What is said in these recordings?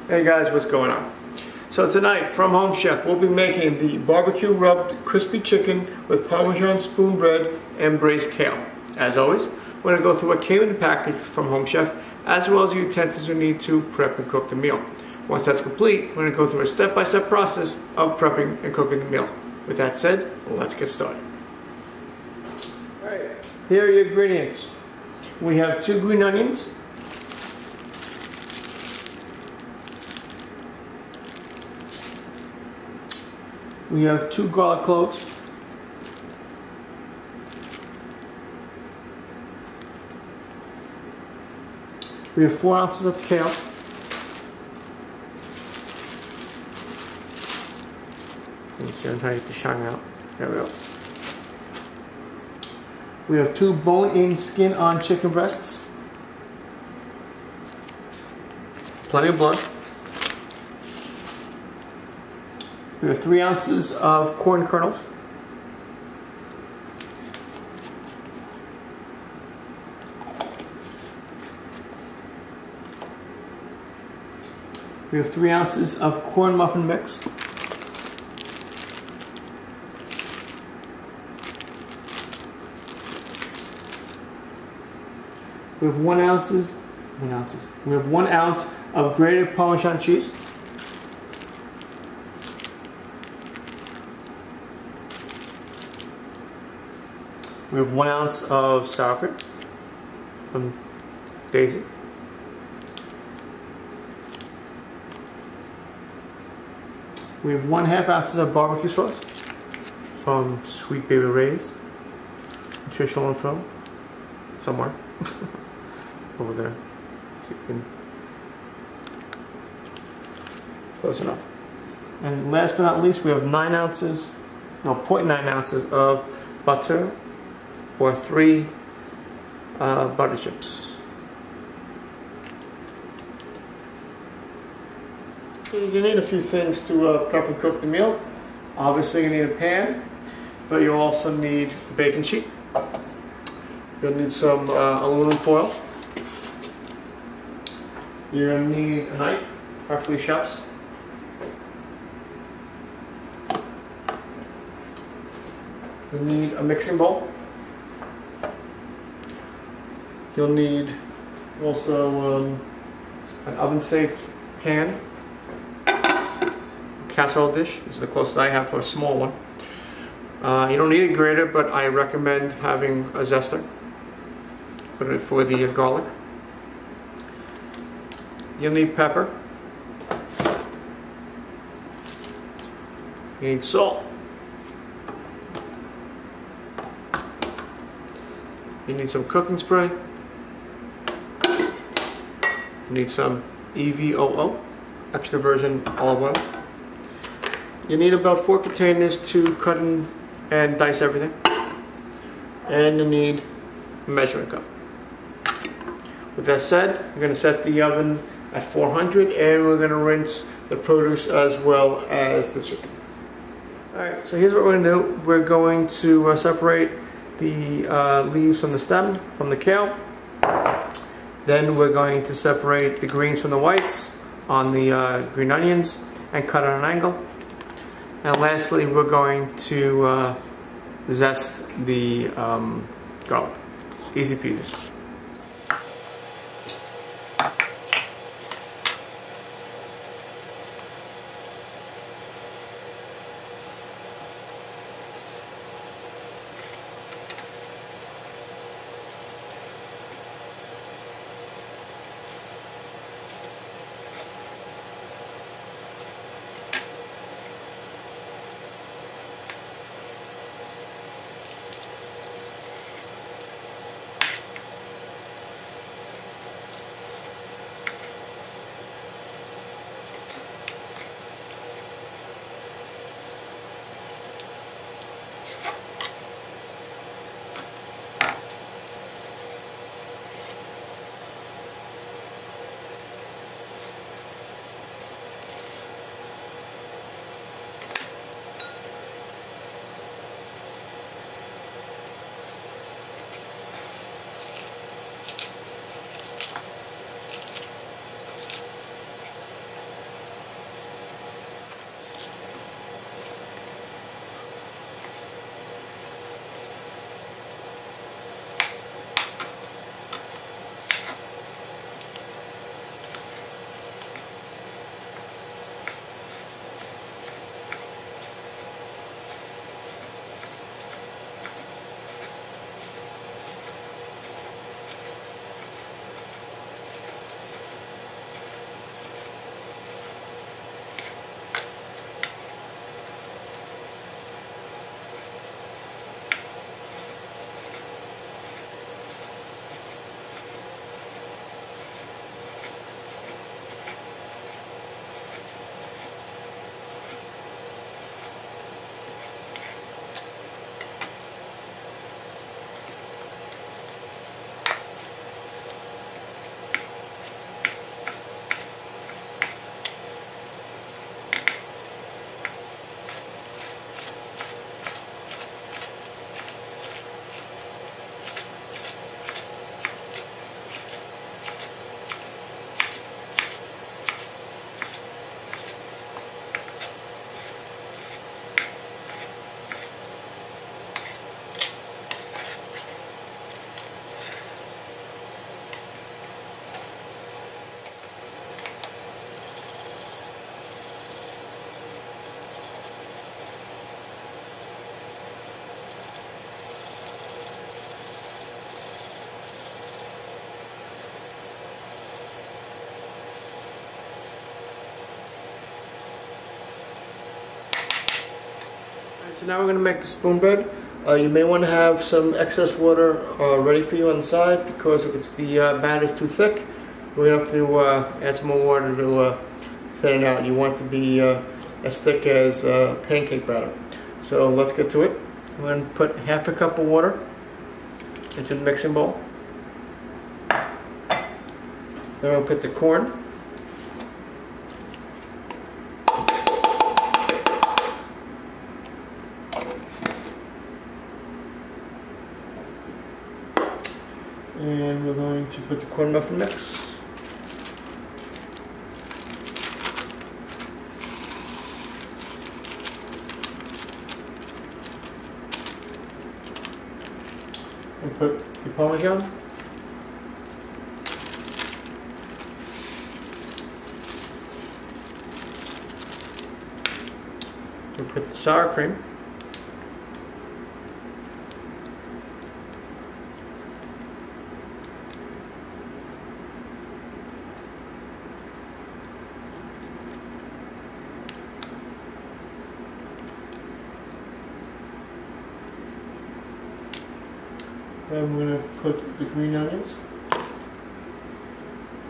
Hey guys, what's going on? So tonight, from Home Chef, we'll be making the BBQ-Rubbed Crispy Chicken with Parmesan spoon bread and braised kale. As always, we're going to go through what came in the package from Home Chef, as well as the utensils you need to prep and cook the meal. Once that's complete, we're going to go through a step-by-step process of prepping and cooking the meal. With that said, let's get started. Alright, here are your ingredients. We have 2 green onions, we have 2 garlic cloves, we have 4 ounces of kale, let me see, I'm trying to get the shine out. There we go. We have 2 bone-in, skin-on chicken breasts, plenty of blood. We have 3 ounces of corn kernels, we have 3 ounces of corn muffin mix, we have 1 ounce. We have 1 ounce of grated Parmesan cheese. We have 1 ounce of sauerkraut from Daisy. We have 1/2 ounces of barbecue sauce from Sweet Baby Ray's. Nutritional info somewhere over there, so you can close enough. And last but not least, we have 0.9 ounces of butter, or 3 butter chips. You need a few things to prep and cook the meal. Obviously you need a pan, but you also need a baking sheet. You'll need some aluminum foil. You're going to need a knife, preferably chef's. You'll need a mixing bowl. You'll need also an oven-safe pan, casserole dish. This is the closest I have for a small one. You don't need a grater, but I recommend having a zester for the garlic. You'll need pepper. You need salt. You need some cooking spray. You need some EVOO, extra virgin olive oil. You need about 4 containers to cut and dice everything. And you need a measuring cup. With that said, we're going to set the oven at 400 and we're going to rinse the produce as well as the chicken. Alright, so here's what we're going to do. We're going to separate the leaves from the stem, from the kale. Then we're going to separate the greens from the whites on the green onions and cut at an angle. And lastly, we're going to zest the garlic. Easy peasy. So now we're going to make the spoon bread. You may want to have some excess water ready for you on the side, because if it's the batter is too thick, we're going to have to add some more water to thin it out. You want it to be as thick as pancake batter. So let's get to it. We're going to put half a cup of water into the mixing bowl. Then we'll put the corn. And we're going to put the corn muffin mix. And put the Parmesan. We'll put the sour cream. And we're going to put the green onions.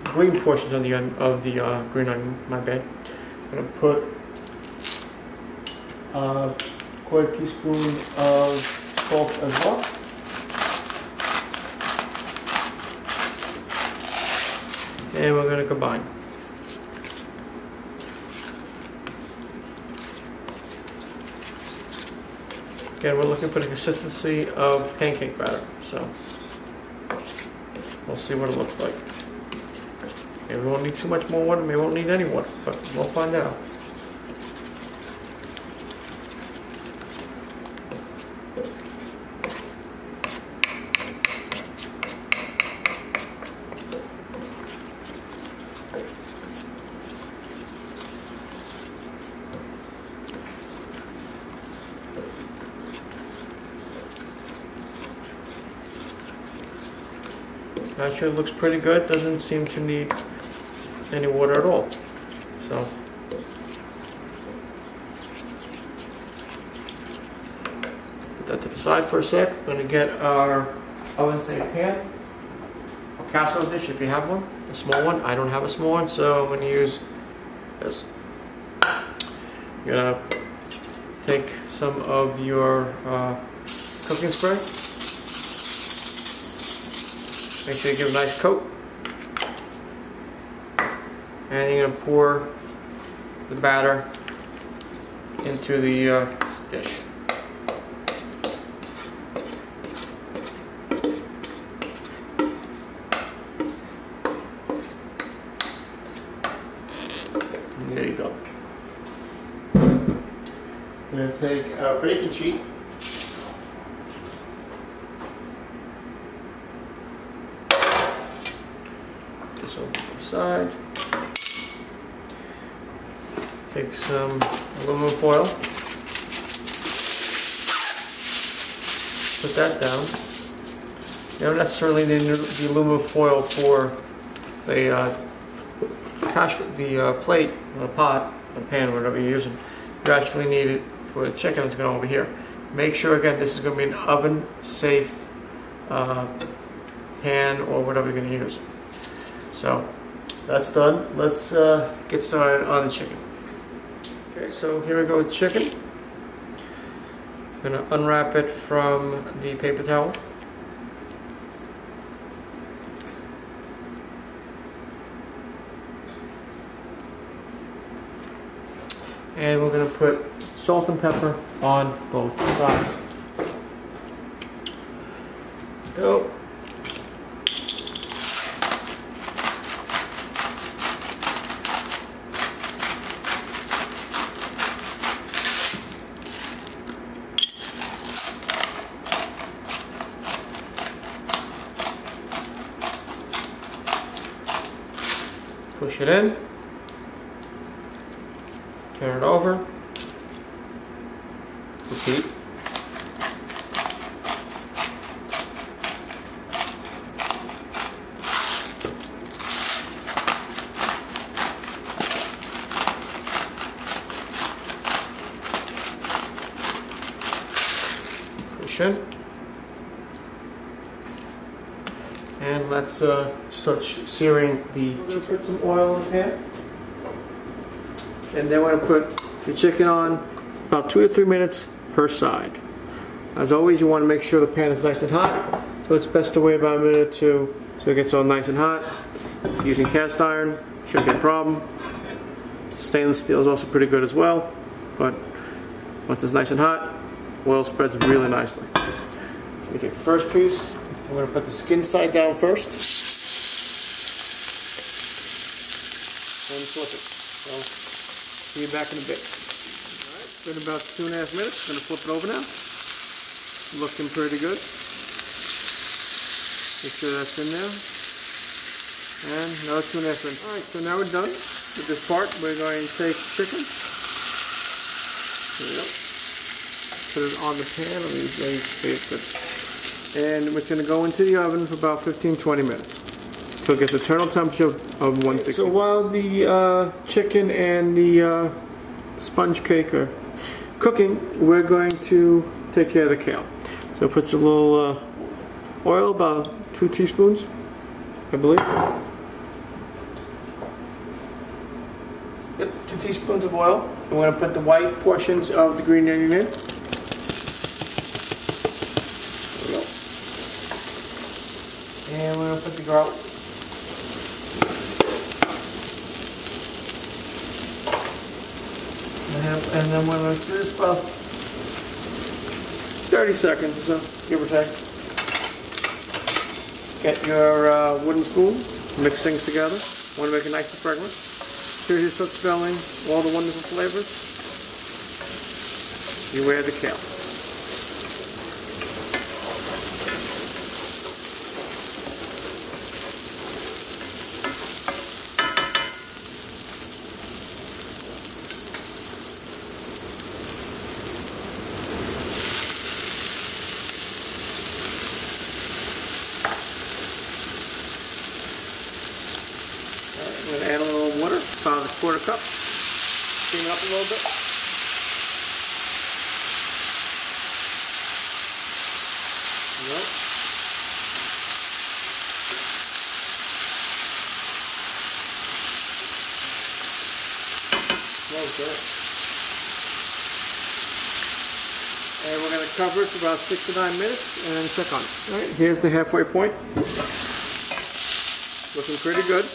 Green portions of the green onion, my bad. I'm going to put a quarter teaspoon of salt as well. And we're going to combine. Again, we're looking for the consistency of pancake batter, so we'll see what it looks like. Maybe we won't need too much more water, maybe we won't need any water, but we'll find out. Actually, it looks pretty good. Doesn't seem to need any water at all. So put that to the side for a sec. We're going to get our oven safe pan or casserole dish if you have one, a small one. I don't have a small one, so I'm going to use this. You're going to take some of your cooking spray. Make sure you give a nice coat. And you're going to pour the batter into the dish. And there you go. We're going to take our baking sheet. Side. Take some aluminum foil. Put that down. You don't necessarily need the aluminum foil for the plate, the pot, the pan, whatever you're using. You actually need it for the chicken that's going over here. Make sure again this is going to be an oven safe pan or whatever you're going to use. So that's done. Let's get started on the chicken. Okay, so here we go with chicken. I'm going to unwrap it from the paper towel. And we're going to put salt and pepper on both sides. Go. Push it in, turn it over, repeat. combination. And let's start searing the. We're going to put some oil in the pan. And then we're going to put the chicken on about 2 to 3 minutes per side. As always, you want to make sure the pan is nice and hot. So it's best to wait about a minute or two so it gets all nice and hot. If you're using cast iron, shouldn't be a problem. Stainless steel is also pretty good as well. But once it's nice and hot, oil spreads really nicely. So we take the first piece. I'm going to put the skin side down first. And flip it. So, see you back in a bit. Alright, it's been about 2.5 minutes. I'm going to flip it over now. Looking pretty good. Make sure that's in there. And another 2.5 minutes. Alright, so now we're done with this part. We're going to take chicken. There we go. Put it on the pan. Let me see it good. And it's going to go into the oven for about 15-20 minutes. So it gets a total temperature of 160. So while the chicken and the sponge cake are cooking, we're going to take care of the kale. So it puts a little oil, about 2 teaspoons, I believe. Yep, 2 teaspoons of oil. And we're going to put the white portions of the green onion in. And we're going to put the garlic. And then we're going to do this about 30 seconds or so, give or take. Get your wooden spoon, mix things together. Want to make a nice fragrance. Here's you start smelling all the wonderful flavors. You add the kale. I'm going to add a little water, about 1/4 cup. Steam it up a little bit. Yep. Smells good. And we're going to cover it for about 6 to 9 minutes and check on it. Alright, here's the halfway point. Looking pretty good.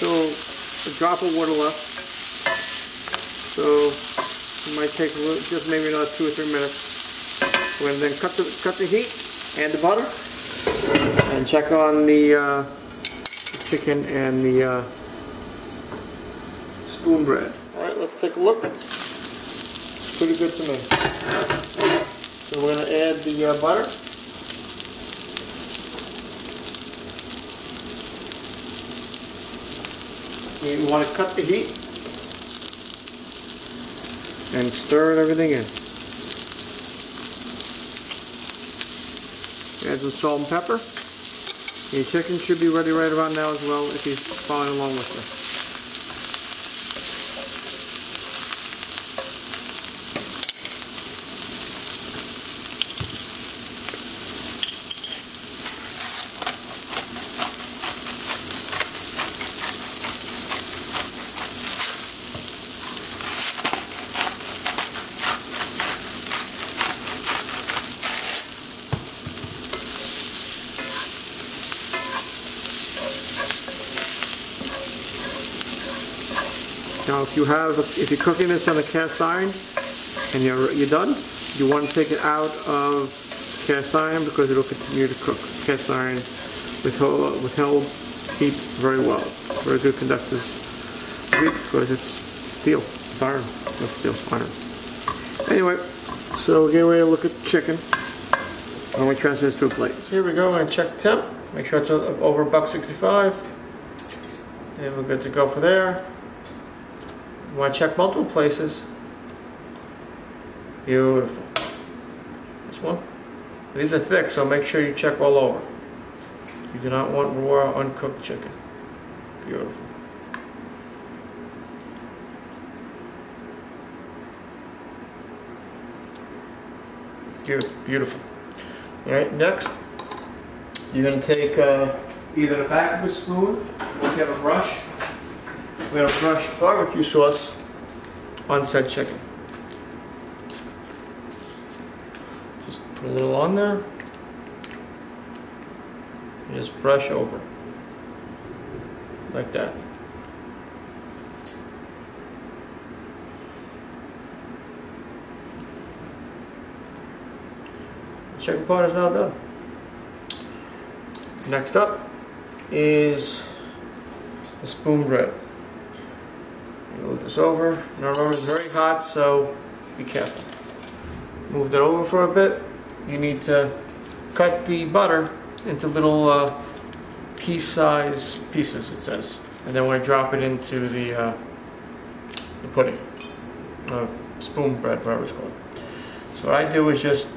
So a drop of water left. So it might take a little, just maybe another 2 or 3 minutes. We're going to then cut the heat and the butter and check on the chicken and the spoon bread. All right, let's take a look. Pretty good to me. So we're going to add the butter. You want to cut the heat and stir everything in. Add some salt and pepper. Your chicken should be ready right about now as well if you're following along with me. Now, if you're cooking this on a cast iron and you're done, you want to take it out of cast iron because it'll continue to cook. Cast iron withheld heat very well. Very good conductors of heat because it's steel. It's iron, not steel, iron. Anyway, so we're getting ready to look at the chicken. I'm going to transfer this to a plate. So here we go. I'm going to check the temp. Make sure it's over $1.65. And we're good to go for there. You want to check multiple places. Beautiful. This one. These are thick, so make sure you check all over. You do not want raw, uncooked chicken. Beautiful. Beautiful. All right, next, you're going to take either the back of a spoon, or if you have a brush, we're going to brush barbecue sauce on said chicken. Just put a little on there. And just brush over. Like that. The chicken part is now done. Next up is the spoon bread. Move this over. Now remember, it's very hot, so be careful. Move that over for a bit. You need to cut the butter into little pea-size pieces, it says, and then we're gonna drop it into the pudding, spoon bread, whatever it's called. So what I do is just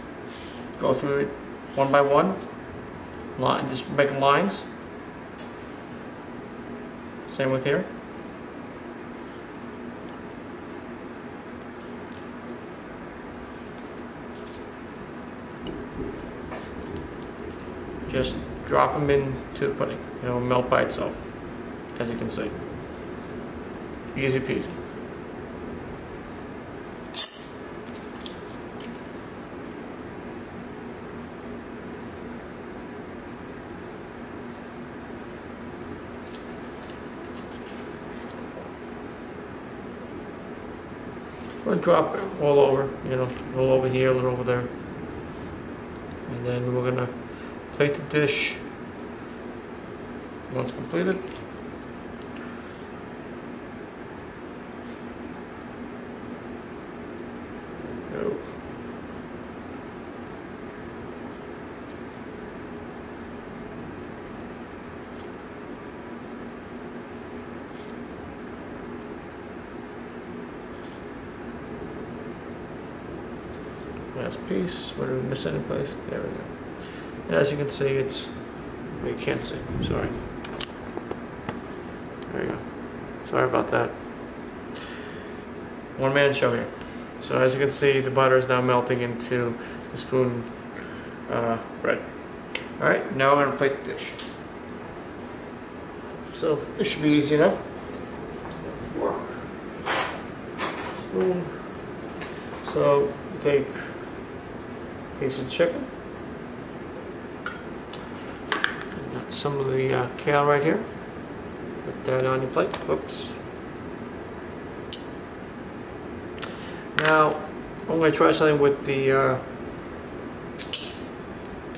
go through it one by one, just make lines. Same with here. Just drop them into the pudding. It'll melt by itself, as you can see. Easy peasy. We'll drop it all over, you know, a little over here, a little over there. And then we're gonna plate the dish once completed. Go. Last piece. What did we miss any place? There we go. And as you can see, it's, well, you can't see, sorry. There you go. Sorry about that. One man show here. So as you can see, the butter is now melting into the spoon bread. Alright, now we're going to plate the dish. So this should be easy enough. Fork. Spoon. So you take a piece of chicken. Some of the kale right here. Put that on your plate. Whoops. Now I'm going to try something with the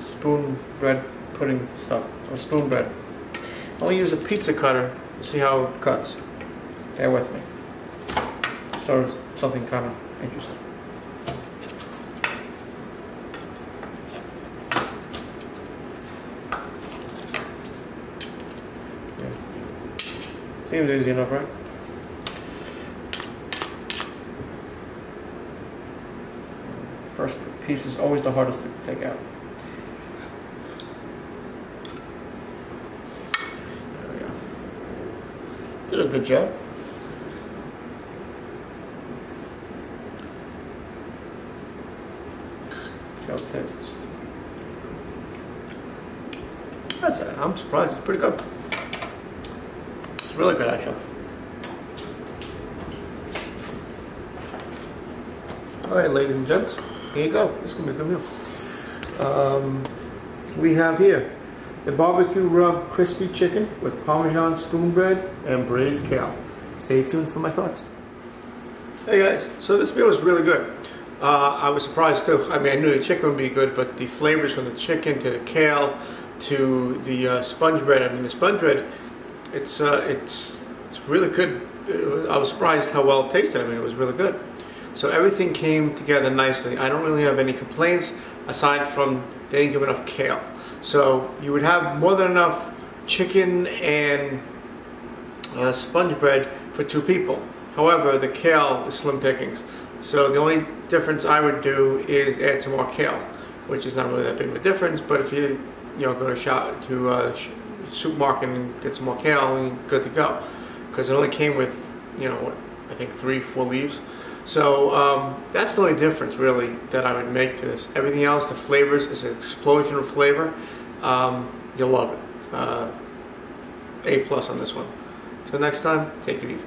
spoon bread pudding stuff, or spoon bread. I'm going to use a pizza cutter to see how it cuts. Bear with me. So it's something kind of interesting. Seems easy enough, right? First piece is always the hardest to take out. There we go. Did a good job. See how it tastes. That's it. I'm surprised. It's pretty good. Really good, actually. Alright, ladies and gents, here you go. This is going to be a good meal. We have here the BBQ-Rubbed Crispy Chicken with Parmesan spoon bread and braised kale. Stay tuned for my thoughts. Hey guys, so this meal is really good. I was surprised too. I mean, I knew the chicken would be good, but the flavors from the chicken to the kale to the sponge bread, I mean the sponge bread, it's really good. I was surprised how well it tasted. I mean, it was really good. So everything came together nicely. I don't really have any complaints aside from they didn't give enough kale. So you would have more than enough chicken and sponge bread for 2 people. However, the kale is slim pickings. So the only difference I would do is add some more kale, which is not really that big of a difference. But if you go to supermarket and get some more kale, and you're good to go. Because it only came with, I think 3-4 leaves. So that's the only difference really that I would make to this. Everything else, the flavors, is an explosion of flavor. You'll love it. A+ on this one. Till next time, take it easy.